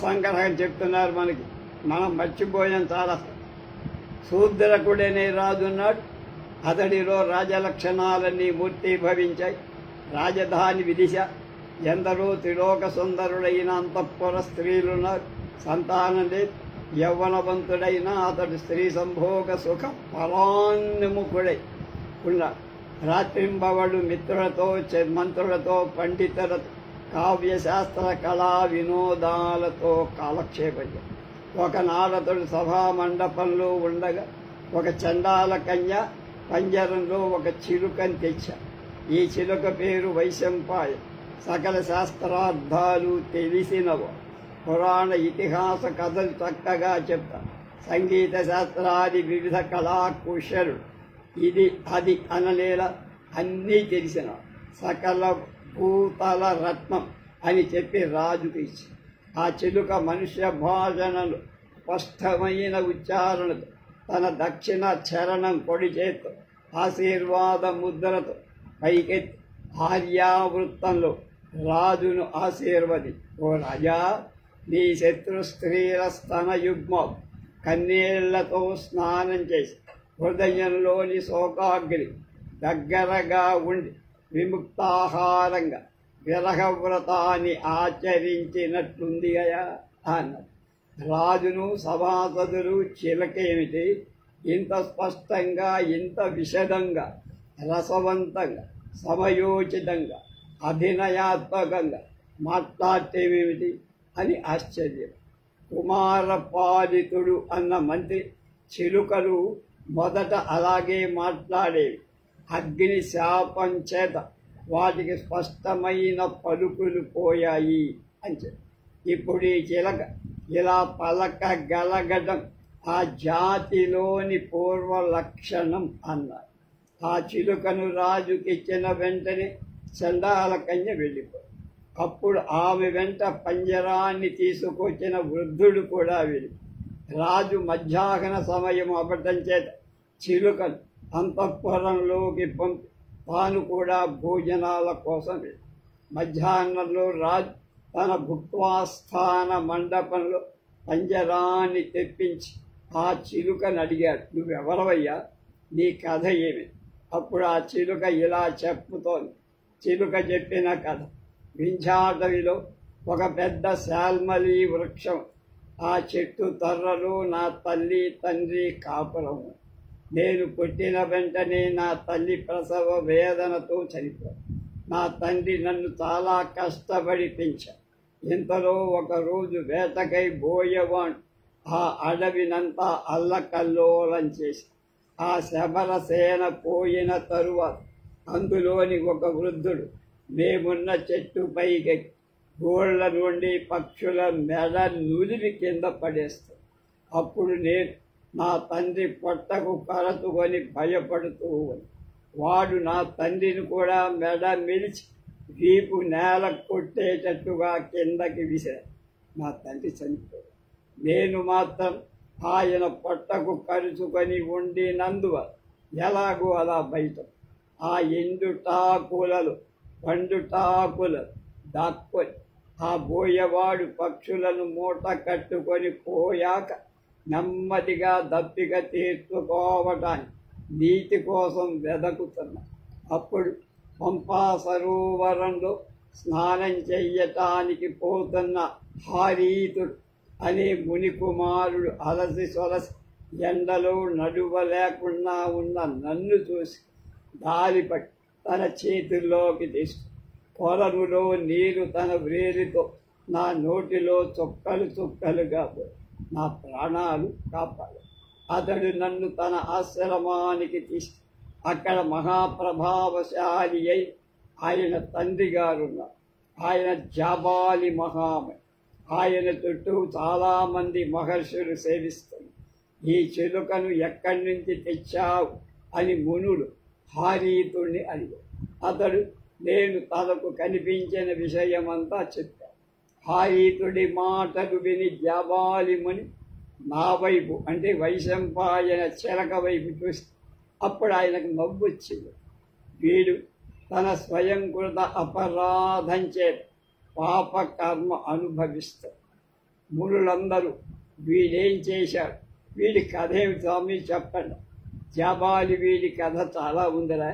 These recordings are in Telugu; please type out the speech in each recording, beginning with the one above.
సంగ్రహం చెప్తున్నారు మనకి. మనం మర్చిపోయాం చాలా. శూద్రకుడనే రాజున్నాడు. అతడిలో రాజలక్షణాలన్నీ మూర్తీభవించాయి. రాజధాని విదిశ. ఎందరో త్రిలోక సుందరుడైన అంతఃపుర స్త్రీలున్నారు. సంతానం లేదు. యవ్వనవంతుడైనా అతడు స్త్రీ సంభోగ సుఖ ఫలాన్ముఖుడై ఉన్నాడు. రాత్రింబవడు మిత్రులతో మంత్రులతో పండితులతో కావ్యశాస్త్ర కళా వినోదాలతో కాలక్షేపం. ఒకనాడతడు సభా మండపంలో ఉండగా ఒక చండాల కన్య పంజరంలో ఒక చిలుకని తెచ్చా. ఈ చిలుక పేరు వైశంపాయ. సకల శాస్త్రార్థాలు తెలిసినవో. పురాణ ఇతిహాస కథలు చక్కగా చెప్తా. సంగీత శాస్త్రాది వివిధ కళాకుశలు. ఇది అది అనలేల అన్నీ తెలిసిన సకల భూతల రత్నం అని చెప్పి రాజుకు ఇచ్చి, ఆ చిలుక మనుష్య భాషణలు స్పష్టమైన ఉచ్చారణతో తన దక్షిణ చరణం కొడి చేత్తో ఆశీర్వాద ముద్రతో పైకెత్తి ఆర్యావృత్తంలో రాజును ఆశీర్వది. ఓ రాజా, నీ శత్రు స్త్రీల స్తన యుగ్మం కన్నీళ్లతో స్నానం చేసి హృదయంలోని శోకాగ్ని దగ్గరగా ఉండి విముక్తాహారంగా విరహవ్రతాన్ని ఆచరించినట్లుంది అయా అన్నారు. రాజును సభాసదులు చిలకేమిటి ఇంత స్పష్టంగా, ఇంత విశదంగా, రసవంతంగా, సమయోచితంగా, అభినయాత్మకంగా మాట్లాడేమేమిటి అని ఆశ్చర్యం. కుమారపాలితుడు అన్న మంత్రి చిలుకలు మొదట అలాగే మాట్లాడేవి. అగ్ని శాపం చేత వాటికి స్పష్టమైన పలుకులు పోయాయి అని చెప్పి, ఇప్పుడు ఈ చిలక ఇలా పలకగలగడం ఆ జాతిలోని పూర్వ లక్షణం అన్నారు. ఆ చిలుకను రాజుకిచ్చిన వెంటనే చండాల కన్య వెళ్ళిపోయి. అప్పుడు ఆమె వెంట పంజరాన్ని తీసుకొచ్చిన వృద్ధుడు కూడా వెళ్ళి, రాజు మధ్యాహ్న సమయం అవ్వటం చేత చిలుకను అంతఃపురంలోకి పంపి తాను కూడా భోజనాల కోసం వెళ్ళి, మధ్యాహ్నంలో రాజు తన భుక్వాస్థాన మండపంలో పంజరాన్ని తెప్పించి ఆ చిలుకను అడిగాడు, నువ్వెవరవయ్యా, నీ కథ ఏమి? అప్పుడు ఆ చిలుక ఇలా చెప్పుతోంది. చిలుక చెప్పిన కథ: వింధ్యాటవిలో ఒక పెద్ద శాల్మలి వృక్షం. ఆ చెట్టు తర్రలో నా తల్లి తండ్రి కాపురము. నేను పుట్టిన వెంటనే నా తల్లి ప్రసవ వేదనతో చనిపోయాను. నా తండ్రి నన్ను చాలా కష్టపడి పెంచాడు. ఇంతలో ఒకరోజు వేటకై బోయవాడు ఆ అడవినంతా అల్లకల్లోలం చేసి ఆ శబరసేన పోయిన తరువాత అందులోని ఒక వృద్ధుడు మేమున్న చెట్టు పైకి గోళ్ల నుండి పక్షుల మెడ నులివి కింద పడేస్తాడు. అప్పుడు నేను నా తండ్రి పొట్టకు కరచుకొని భయపడుతూ ఉంది. వాడు నా తండ్రిని కూడా మెడ మిలిచి వీపు నేల కొట్టేటట్టుగా కిందకి విసిరాడు. నా తండ్రి చనిపోయాడు. నేను మాత్రం ఆయన పొట్టకు కరుచుకొని ఉండినందువల్ల ఎలాగో అలా బయట ఆ ఎండుటాకులలో పండుటాకులు దాక్కొని ఆ బోయవాడు పక్షులను మూట కట్టుకొని పోయాక నెమ్మదిగా దప్పిక తీర్చుకోవటానికి నీటి కోసం వెదకుతున్నా. అప్పుడు పంపా సరోవరంలో స్నానం చెయ్యటానికి పోతున్న హారీతుడు అనే మునికుమారుడు అలసి సొలసి ఎండలో నడువలేకుండా ఉన్న నన్ను చూసి గాలిపట్టి తన చేతుల్లోకి తీసుకు కొలనులో నీరు తన వ్రేలితో నా నోటిలో చుక్కలు చుక్కలుగా నా ప్రాణాలు కాపాడు. అతడు నన్ను తన ఆశ్రమానికి తీసుకు అక్కడ మహాప్రభావశాలి అయి ఆయన తండ్రి గారున్నారు. ఆయన జాబాలి మహామయ. ఆయన చుట్టూ చాలామంది మహర్షులు సేవిస్తారు. ఈ చిలుకను ఎక్కడి నుంచి తెచ్చావు అని మునుడు హారీతుడిని అడిగాడు. అతడు నేను తనకు కనిపించిన విషయమంతా చెప్పాను. హారీతుడి మాటలు విని జాబాలి ముని నా వైపు అంటే వైశంపాయన చిలక వైపు చూసి అప్పుడు ఆయనకు నవ్వు వచ్చింది. వీడు తన స్వయంకృత అపరాధం చేత పాపకర్మ అనుభవిస్తాడు. మునులందరూ వీడేం చేశాడు, వీడి కథ ఏమి స్వామి చెప్పండి. జాబాలి వీడి కథ చాలా ఉందిరా,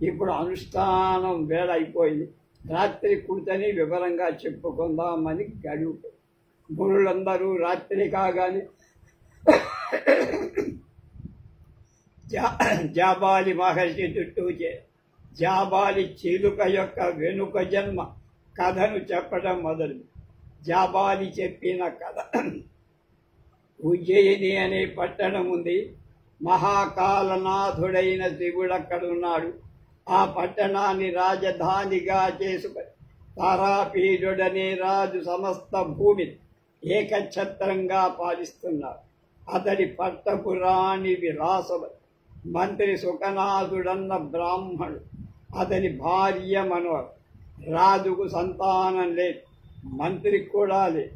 ఇప్పుడు అనుష్ఠానం వేళ అయిపోయింది, రాత్రి కూర్చొని వివరంగా చెప్పుకుందామని గడువు. మునులందరూ రాత్రి కాగానే జాబాలి మహర్షి చుట్టూ జాబాలి చిలుక యొక్క వెనుక జన్మ కథను చెప్పడం మొదలు. జాబాలి చెప్పిన కథ. ఉజ్జయిని అనే పట్టణం ఉంది. మహాకాలనాథుడైన శివుడు అక్కడ ఉన్నాడు. ఆ పట్టణాన్ని రాజధానిగా చేసుకొని తారాపీఠుడనే రాజు సమస్త భూమిని ఏకఛత్రంగా పాలిస్తున్నాడు. అతడి పట్టపురాణి విలాసవతి, మంత్రి సుఖనాథుడన్న బ్రాహ్మణుడు, అతని భార్య మనోహర్. రాజుకు సంతానం లేదు, మంత్రికి కూడా లేదు.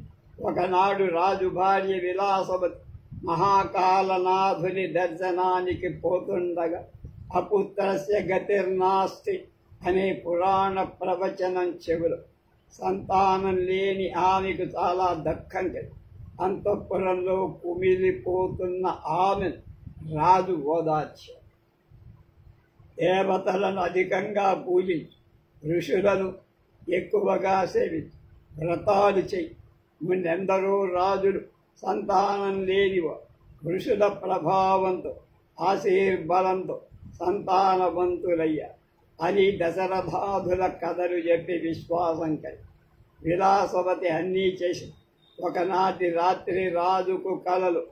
ఒకనాడు రాజు భార్య విలాసవతి మహాకాలనాథుని దర్శనానికి పోతుండగా అపుత్రస్య గతిర్నాస్తి అనే పురాణ ప్రవచనం చెవులు. సంతానం లేని ఆమెకు చాలా దుఃఖం కలిగి అంతఃపురంలో కుమిలిపోతున్న ఆమెను రాజు ఓదార్చాడు. దేవతలను అధికంగా పూజించి ఋషులను ఎక్కువగా సేవించి వ్రతాలు చేయి. ముందెందరో రాజులు సంతానం లేనివారు ఋషుల ప్రభావంతో ఆశీర్బలంతో సంతానవంతులయ్యారు అని దశరథాదుల కథలు చెప్పి విశ్వాసం కలిగి విలాసవతి అన్నీ చేసి ఒకనాటి రాత్రి రాజుకు కలలు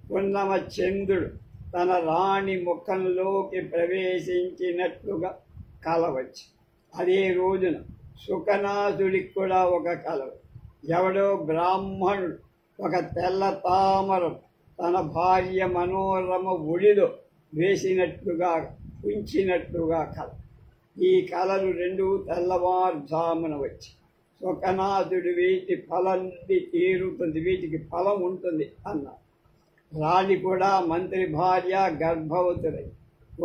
పున్నమ చంద్రుడు తన రాణి ముఖంలోకి ప్రవేశించినట్లుగా కల వచ్చి, అదే రోజున సుఖనాథుడికి కూడా ఒక కల. ఎవడో బ్రాహ్మణుడు ఒక తెల్ల తామరం తన భార్య మనోరమ ఒడిలో వేసినట్లుగా ఉంచినట్లుగా కల. ఈ కళలు రెండు తెల్లవారుజామున వచ్చి సుఖనాథుడు వీటి ఫలాన్ని తీరుతుంది, వీటికి ఫలం ఉంటుంది అన్నారు. రాణి కూడా మంత్రి భార్య గర్భవతులై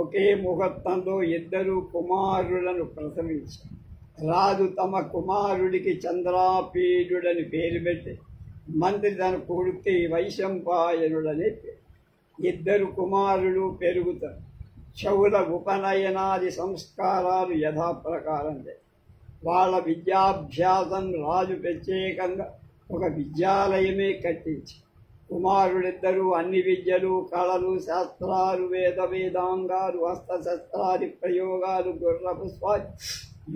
ఒకే ముహూర్తంలో ఇద్దరు కుమారులను ప్రసవించారు. రాజు తమ కుమారుడికి చంద్రాపీడుడని పేరు పెట్టి మంత్రి తన కొడుక్కి వైశంపాయనుడనే పేరు. ఇద్దరు కుమారులు పెరుగుతారు. చెవుల ఉపనయనాది సంస్కారాలు యథాప్రకారం వాళ్ళ విద్యాభ్యాసం రాజు ప్రత్యేకంగా ఒక విద్యాలయమే కట్టించి కుమారుడిద్దరూ అన్ని విద్యలు, కళలు, శాస్త్రాలు, వేదాంగాలు, హస్తశస్త్రాది ప్రయోగాలు, గుర్రపు స్వాది,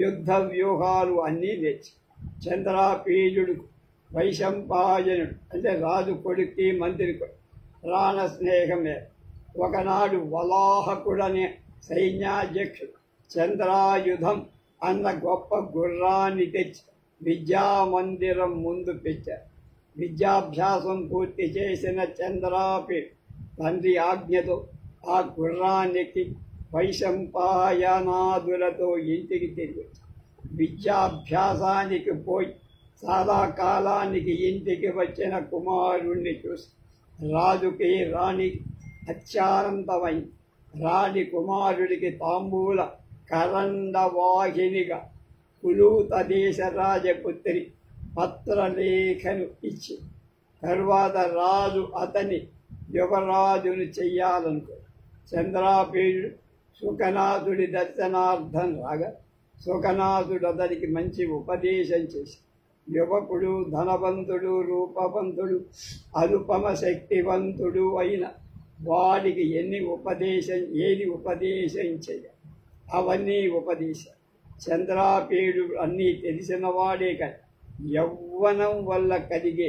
యుద్ధ వ్యూహాలు అన్నీ నేర్చి చంద్రాపీజుడు వైశంపాయనుడు అంటే రాజు కొడుక్కి మంత్రి కొడుకు ప్రాణ స్నేహమే. ఒకనాడు వలాహకుడనే సైన్యాధ్యక్షుడు చంద్రాయుధం అన్న గొప్ప గుర్రాన్ని తెచ్చి విద్యామందిరం ముందు పెట్టారు. విద్యాభ్యాసం పూర్తి చేసిన చంద్రాపీఠ తండ్రి ఆజ్ఞతో ఆ గుర్రానికి వైశంపాయనాదులతో ఇంటికి తిరిగి విద్యాభ్యాసానికి పోయి చాలా కాలానికి ఇంటికి వచ్చిన కుమారుణ్ణి చూసి రాజుకి రాణి అత్యానందమైంది. రాణి కుమారుడికి తాంబూల కరండవాహినిగా కులూత దేశ రాజపుత్రి పత్రలేఖను ఇచ్చి తరువాత రాజు అతని యువరాజును చెయ్యాలనుకో. చంద్రాపీఠుడు సుఖనాథుడి దర్శనార్థం రాగా సుఖనాథుడు అతనికి మంచి ఉపదేశం చేసి, యువకుడు, ధనవంతుడు, రూపవంతుడు, అనుపమ శక్తివంతుడు అయిన వాడికి ఏది ఉపదేశం చేయాలి అవన్నీ ఉపదేశం. చంద్రాపీఠుడు అన్నీ తెలిసిన వాడే కానీ యవ్వనం వల్ల కలిగే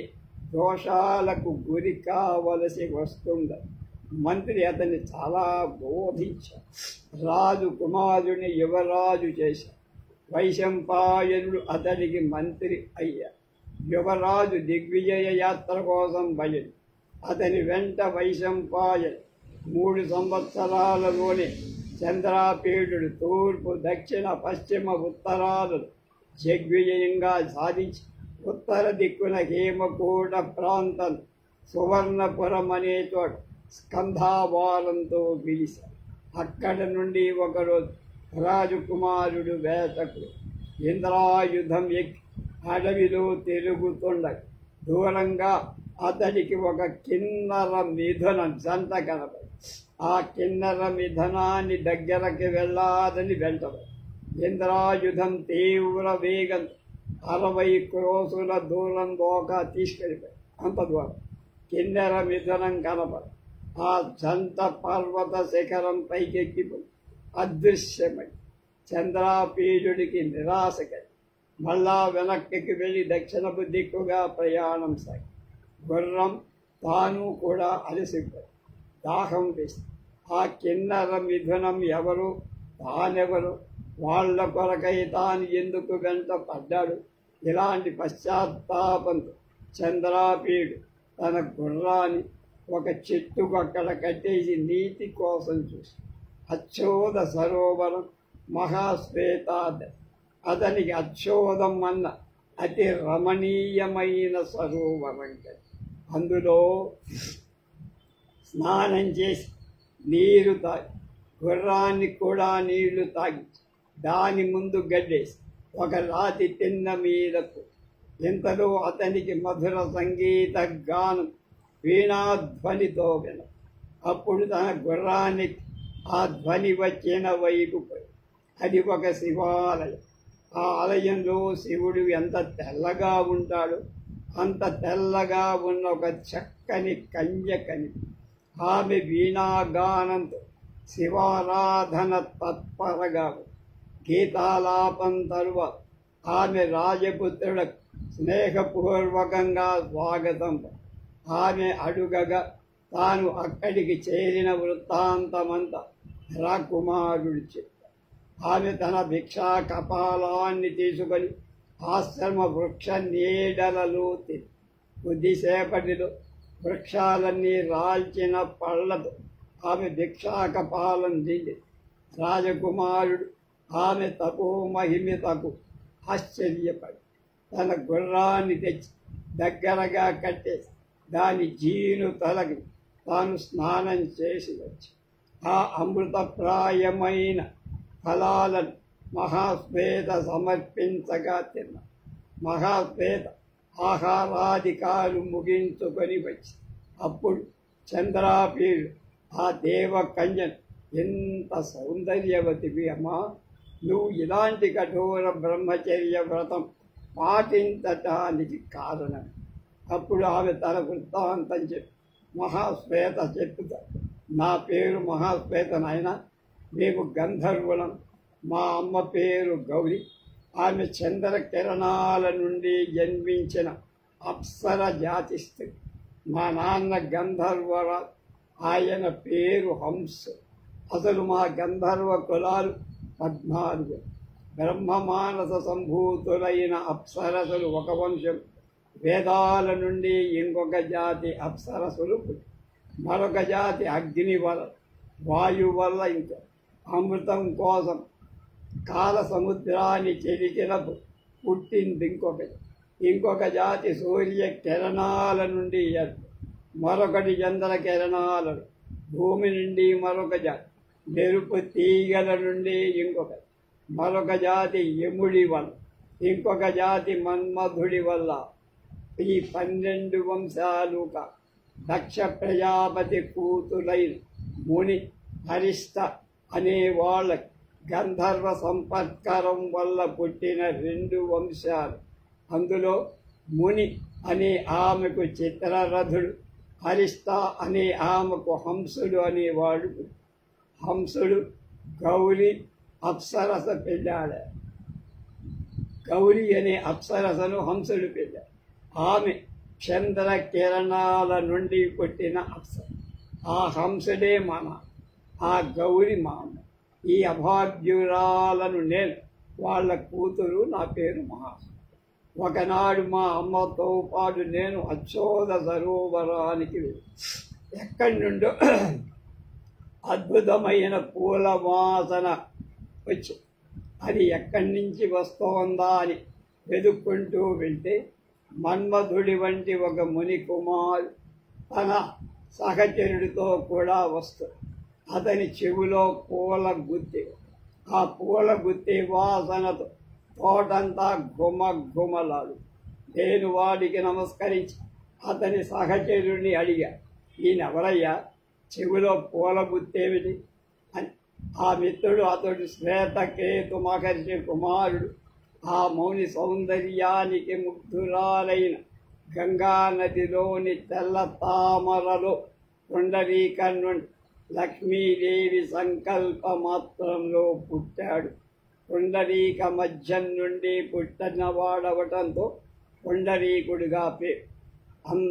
దోషాలకు గురి కావలసి వస్తుంది. మంత్రి అతన్ని చాలా బోధించారు. రాజు కుమారుని యువరాజు చేశారు. వైశంపాయనుడు అతనికి మంత్రి అయ్యారు. యువరాజు దిగ్విజయ యాత్ర కోసం బయలు. అతని వెంట వైశంపాయను 3 సంవత్సరాలలోనే చంద్రాపీఠుడు తూర్పు, దక్షిణ, పశ్చిమ, ఉత్తరాలను దిగ్విజయంగా సాధించి ఉత్తర దిక్కున హేమకూట ప్రాంతం సువర్ణపురం అనే చోట స్కంధావాలంతో పిలిచారు. అక్కడ నుండి ఒకరోజు రాజకుమారుడు వేటకుడు ఇంద్రాయుధం ఎక్కి అడవిలో తిరుగుతుండగా దూరంగా అతడికి ఒక కిన్నర మిథునం జంట కనపడి ఆ కిన్నర మిథునాన్ని దగ్గరకి వెళ్ళాలని వెంటబడి ఇంద్రాయుధం తీవ్ర వేగం 60 క్రోసుల దూరం దోకా తీసుకెళ్ళిపోయి. అంత దూరం కిన్నెర మిథునం కనపడి ఆ జంట పర్వత శిఖరం పైకెక్కిపోయి అదృశ్యమై చంద్రాపీఠుడికి నిరాశకై మళ్ళా వెనక్కి వెళ్ళి దక్షిణపు దిక్కుగా ప్రయాణం సాగి గుర్రం తాను కూడా అలసిపోయి దాహం వేసి ఆ కిన్నర మిథునం ఎవరు, తానెవరు, వాళ్ళ కొరకై తాను ఎందుకు వెంట పడ్డాడు? ఇలాంటి పశ్చాత్తాపంతో చంద్రాపీడు తన గుర్రాన్ని ఒక చెట్టుకు అక్కడ కట్టేసి నీటి కోసం చూసి అచ్చోద సరోవరం మహాశ్వేతాద అతనికి అచ్చోదం అన్న అతి రమణీయమైన సరోవరం కదా. అందులో స్నానం చేసి నీరు తాగి గుర్రాన్ని కూడా నీళ్లు తాగి దాని ముందు గడ్డేసి ఒక రాతి తిన్న మీదకు ఇంతలో అతనికి మధుర సంగీత గానం వీణాధ్వనితో విన అప్పుడు తన గుర్రాన్ని ఆ ధ్వని వచ్చిన వైపు పోయి అది ఒక శివాలయం. ఆ ఆలయంలో శివుడు ఎంత తెల్లగా ఉంటాడో అంత తెల్లగా ఉన్న ఒక చక్కని కన్యకని ఆమె వీణాగానంతో శివారాధన తత్పరగా గీతాలాపం తరువాత ఆమె రాజపుత్రులకు స్నేహపూర్వకంగా స్వాగతం ఆమె అడుగగా తాను అక్కడికి చేరిన వృత్తాంతమంతా రాకుమారుడు చెప్పాడు. ఆమె తన భిక్షా కపాలాన్ని తీసుకొని ఆశ్రమ వృక్ష నీడలలో తిని కొద్దిసేపటిలో వృక్షాలన్నీ రాల్చిన పళ్ళతో ఆమె భిక్షా కపాలం దిగి రాజకుమారుడు ఆమె తపో మహిమితకు ఆశ్చర్యపడి తన గుర్రాన్ని తెచ్చి దగ్గరగా కట్టేసి దాని జీను తలకి తాను స్నానం చేసి వచ్చి ఆ అమృతప్రాయమైన ఫలాలను మహాశ్వేత సమర్పించగా తిన్న మహాశ్వేత ఆహారాధికారులు ముగించుకొని వచ్చి అప్పుడు చంద్రాపీడు ఆ దేవకన్యను ఎంత సౌందర్యవతివి అమ్మా, నువ్వు ఇలాంటి కఠోర బ్రహ్మచర్య వ్రతం పాటించటానికి కారణం. అప్పుడు ఆమె తన వృత్తాంతం చెప్పి మహాశ్వేత చెప్పుతాడు. నా పేరు మహాశ్వేత నాయన, మేము గంధర్వులం. మా అమ్మ పేరు గౌరి. ఆమె చంద్ర కిరణాల నుండి జన్మించిన అప్సర జాతి స్త్రీ. మా నాన్న గంధర్వర, ఆయన పేరు హంస. అసలు మా గంధర్వ కులాలు 14. బ్రహ్మమానస సంభూతులైన అప్సరసులు ఒక వంశం. వేదాల నుండి ఇంకొక జాతి అప్సరసులు పుట్టి మరొక జాతి అగ్ని వల్ల, వాయు వల్ల, ఇంకా అమృతం కోసం కాల సముద్రాన్ని చెరికినప్పుడు పుట్టింది ఇంకొక జాతి సూర్య కిరణాల నుండి మరొకటి చంద్ర కిరణాలను, భూమి నుండి మరొక జాతి, మెరుపు తీగల నుండి మరొక జాతి యముడి వల్ల, ఇంకొక జాతి మన్మధుడి వల్ల. ఈ 12 వంశాలుగా దక్ష ప్రజాపతి కూతులైన ముని హరిష్ట అనే వాళ్ళకి గంధర్వ సంపత్కరం వల్ల పుట్టిన 2 వంశాలు. అందులో ముని అనే ఆమెకు చిత్రరథుడు, హరిష్ట అనే ఆమెకు హంసుడు అనేవాడు. హంసుడు గౌరి అప్సరస పెళ్ళాడు. గౌరి అనే అప్సరసను హంసుడు పెళ్ళాడు. ఆమె చంద్ర కిరణాల నుండి పుట్టిన అప్సర. ఆ హంసుడే మన, ఆ గౌరి మామ. ఈ అభాగ్యురాలను నేను, వాళ్ళ కూతురు. నా పేరు మహా. ఒకనాడు మా అమ్మతో పాటు నేను అచ్చోద సరోవరానికి వెళ్ళి ఎక్కడి నుండో అద్భుతమైన పూల వాసన వచ్చి అది ఎక్కడి నుంచి వస్తోందా అని వెతుక్కుంటూ వెళ్తే మన్మధుడి వంటి ఒక ముని కుమారు తన సహచరుడితో కూడా వస్తుంది. అతని చెవిలో పూల గుత్తి. ఆ పూల గుత్తి వాసనతో తోటంతా గుమగుమలాడు. నేను వాడికి నమస్కరించి అతని సహచరుడిని అడిగా, ఈయనెవరయ్యా, చెవిలో పూల గుత్తేమిటి అని. ఆ మిత్రుడు అతడు శ్వేతకేతు మహర్షి కుమారుడు. ఆ మౌని సౌందర్యానికి ముగ్ధురాలైన గంగా నదిలోని తెల్ల తామరలో పుండరీకం నుండి లక్ష్మీదేవి సంకల్ప మాత్రంలో పుట్టాడు. పుండరీక మధ్యం నుండి పుట్టినవాడవటంతో పుండరీకుడిగా పేరు.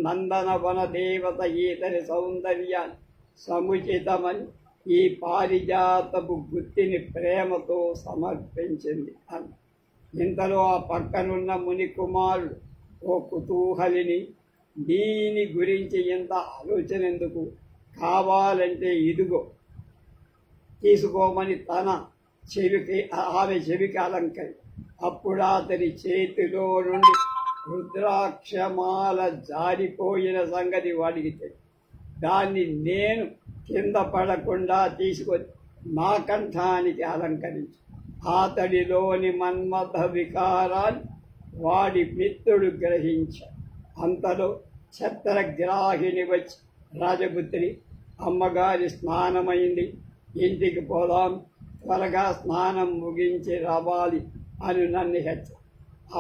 నందనవన దేవత ఈతని సౌందర్యాన్ని సముచితమని ఈ పారిజాతపు గుత్తిని ప్రేమతో సమర్పించింది అన్న. ఇంతలో ఆ పక్కనున్న ముని కుమారుడు, ఓ కుతూహలిని, దీని గురించి ఇంత ఆలోచన ఎందుకు, కావాలంటే ఇదిగో తీసుకోమని తన చెవికి ఆమె చెవికి అలంకరి. అప్పుడు అతని చేతిలో నుండి రుద్రాక్షమాల జారిపోయిన సంగతి వాడికి తెలియదు. దాన్ని నేను కింద పడకుండా తీసుకొని నా కంఠానికి అలంకరించు. అతడిలోని మన్మథ వికారాన్ని వాడి మిత్రుడు గ్రహించాడు. అంతలో ఛత్రగ్రాహిణి వచ్చి, రాజపుత్రి, అమ్మగారి స్నానమైంది, ఇంటికి పోదాం, త్వరగా స్నానం ముగించి రావాలి అని నన్ను హెచ్చ.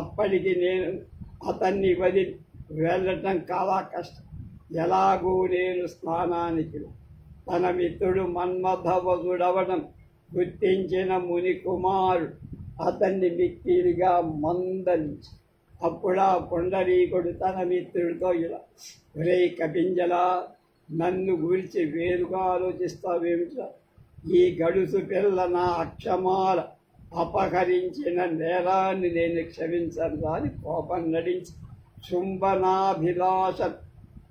అప్పటికి నేను అతన్ని వదిలి వెళ్ళటం చాలా కష్టం. ఎలాగూ నేను స్నానానికి. తన మిత్రుడు మన్మథవసుడవడం గుర్తించిన ముని కుమారుడు అతన్ని మిక్కిలిగా మందలించి, అప్పుడా పుండరీకుడు తన మిత్రుడితో ఇలా, ఒరే కపింజల, నన్ను గురించి వేరుగా ఆలోచిస్తావేమిట్రా? ఈ గడుసు పిల్ల నా అక్షమాల అపహరించిన నేరాన్ని నేను క్షమించను అని కోపం నడించి శుంభనాభిలాష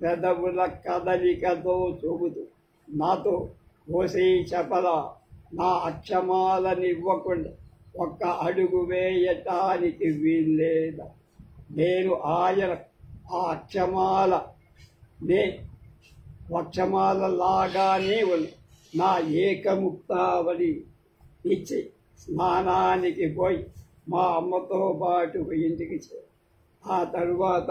పెదవుల కదలికతో చూపుతూ నాతో, ఓసే చపల, నా అక్షమాలనివ్వకుండా ఒక్క అడుగు వేయటానికి వీల్లేదా? నేను ఆయన ఆ అక్షమాల లాగానే ఉంది. నా ఏకముక్తావళి ఇచ్చి స్నానానికి పోయి మా అమ్మతో పాటు ఇంటికి చేరు. ఆ తరువాత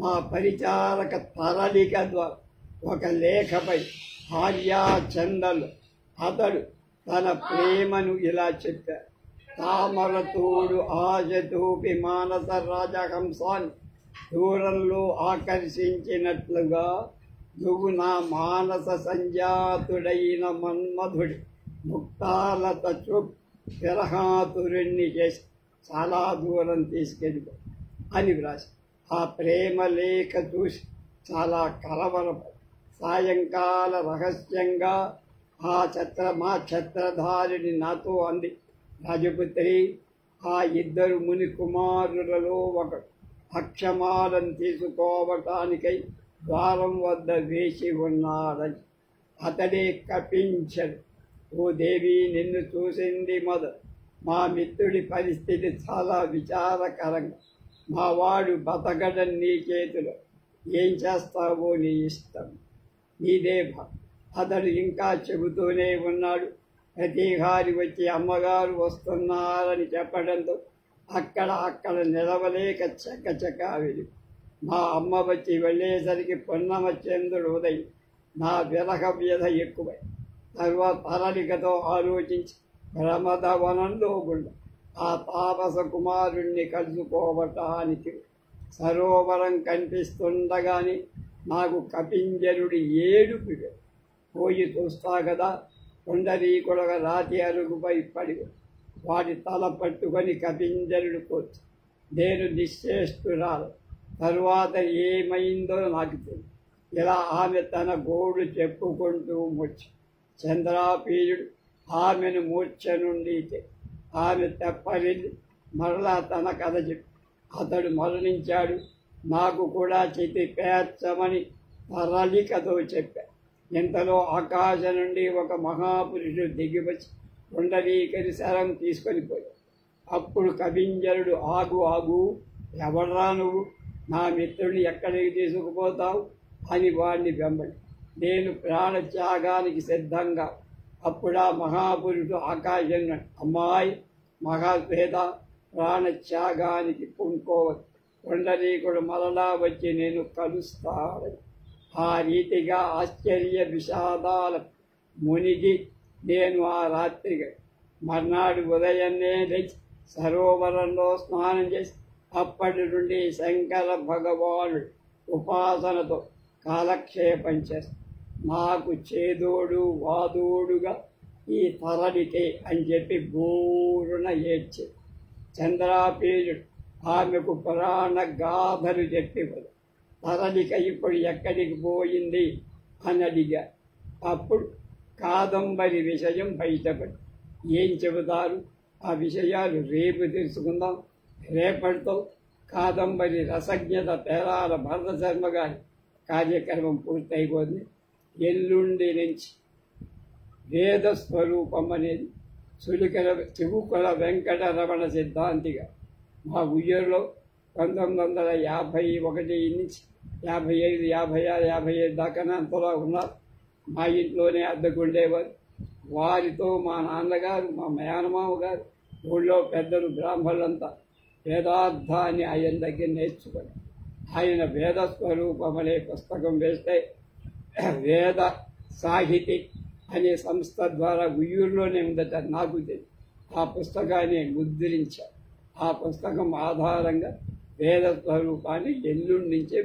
మా పరిచారక తరలిక ద్వారా ఒక లేఖపై ఆర్యాచందలు అతడు తన ప్రేమను ఇలా చెప్పారు. తామరతోడు ఆశతూపి మానస రాజహంసాన్ని దూరంలో ఆకర్షించినట్లుగా నువ్వు నా మానస సంజాతుడైన మన్మధుడి ముక్తాలత చూపు విరహాతురుణ్ణి చేసి చాలా దూరం తీసుకెళ్ళిపో అని వ్రాసి, ఆ ప్రేమ లేఖ చూసి చాలా కలవరపడి సాయంకాల రహస్యంగా మా ఛత్రధారిని నాతో అంది, రాజపుత్రి, ఆ ఇద్దరు ముని కుమారులలో ఒకడు అక్షమాలను తీసుకోవటానికై ద్వారం వద్ద వేసి ఉన్నాడని. అతడే కపించడు. ఓ దేవి, నిన్ను చూసింది మొదలు మా మిత్రుడి పరిస్థితి చాలా విచారకరంగా. మా వాడు బతకడం నీ చేతిలో, ఏం చేస్తావో నీ ఇష్టం, నీదే భా. అతడు ఇంకా చెబుతూనే ఉన్నాడు. ప్రతిహారి వచ్చి అమ్మగారు వస్తున్నారని చెప్పడంతో అక్కడ నిలవలేక చకచకా వెళ్ళి మా అమ్మ వచ్చి వెళ్ళేసరికి పొన్నమ చంద్రుడు ఉదయం. నా విరహ వ్యధ ఎక్కువై తర్వాత తరలికతో ఆలోచించి ప్రమదవనంలో గుండ ఆ తాపస కుమారుణ్ణి కలుసుకోవటానికి సరోవరం కనిపిస్తుండగానే నాకు కపింజరుడి ఏడుపు పోయి చూస్తా కదా, పుండరీకుడగా రాతి అరుగుపై పడి వాడి తల పట్టుకొని కపింజరుడు కూర్చు. నేను నిశ్చేష్టురాలు. తరువాత ఏమైందో నాకు తెలియదు. ఇలా ఆమె తన గోడు చెప్పుకుంటూ మూర్ఛ. చంద్రాపీయుడు ఆమెను మూర్ఛ నుండి ఆమె తెప్పరిల్లి మరలా తన కథ చెప్పి అతడు మరణించాడు. నాకు కూడా చితి పేర్చమని తరలికతో చెప్పా. ఇంతలో ఆకాశం నుండి ఒక మహాపురుషుడు దిగివచ్చి పుండరీకరి శరం తీసుకొని పోయాడు. అప్పుడు కపింజరుడు, ఆగు, ఎవడ్రా నువ్వు? నా మిత్రుడిని ఎక్కడికి తీసుకుపోతావు అని వాడిని వెంబడి. నేను ప్రాణత్యాగానికి సిద్ధంగా. అప్పుడు ఆ మహాపురుషుడు ఆకాశం, అమ్మాయి మహాశ్వేత, ప్రాణత్యాగానికి పూనుకోవచ్చు. పొండరీకుడు మరలా వచ్చి నేను కలుస్తాడు. ఆ రీతిగా ఆశ్చర్య విషాదాల మునిగి నేను ఆ రాత్రిగా మర్నాడు ఉదయాన్నే లేచి సరోవరంలో స్నానం చేసి అప్పటి నుండి శంకర భగవానుడు ఉపాసనతో కాలక్షేపం చేస్తాను. నాకు చేదోడు వాదోడుగా ఈ తరలికే అని చెప్పి బోరున ఏడ్చి చంద్రాపీయుడు ఆమెకు పురాణ గాథలు చెప్పేవాడు. తరలిక ఇప్పుడు ఎక్కడికి పోయింది అని అడిగా. అప్పుడు కాదంబరి విషయం బయటపడి ఏం చెబుతారు ఆ విషయాలు రేపు తెలుసుకుందాం. రేపటితో కాదంబరి రసజ్ఞత పేరాల భరత శర్మ గారి కార్యక్రమం పూర్తయిపోతుంది. ఎల్లుండి నుంచి వేద స్వరూపం అనేది చివుకుల వెంకటరమణ సిద్ధాంతిగా మా ఉయ్యూరులో 1951 నుంచి 55, 56, 57 దాకా అంతలో ఉన్నారు. మా ఇంట్లోనే అద్దెకుండేవారు. వారితో మా నాన్నగారు, మా మేనమామ గారు, ఊళ్ళో పెద్దలు బ్రాహ్మణులంతా వేదార్థాన్ని ఆయన దగ్గర నేర్చుకొని ఆయన వేద స్వరూపం అనే పుస్తకం వేస్తే వేద సాహితీ అనే సంస్థ ద్వారా ఉయ్యూరులోనే ఉందట. నాకు తెలియదు. ఆ పుస్తకాన్ని ముద్రించారు. ఆ పుస్తకం ఆధారంగా వేద స్వరూపాన్ని ఎల్లుండి నుంచే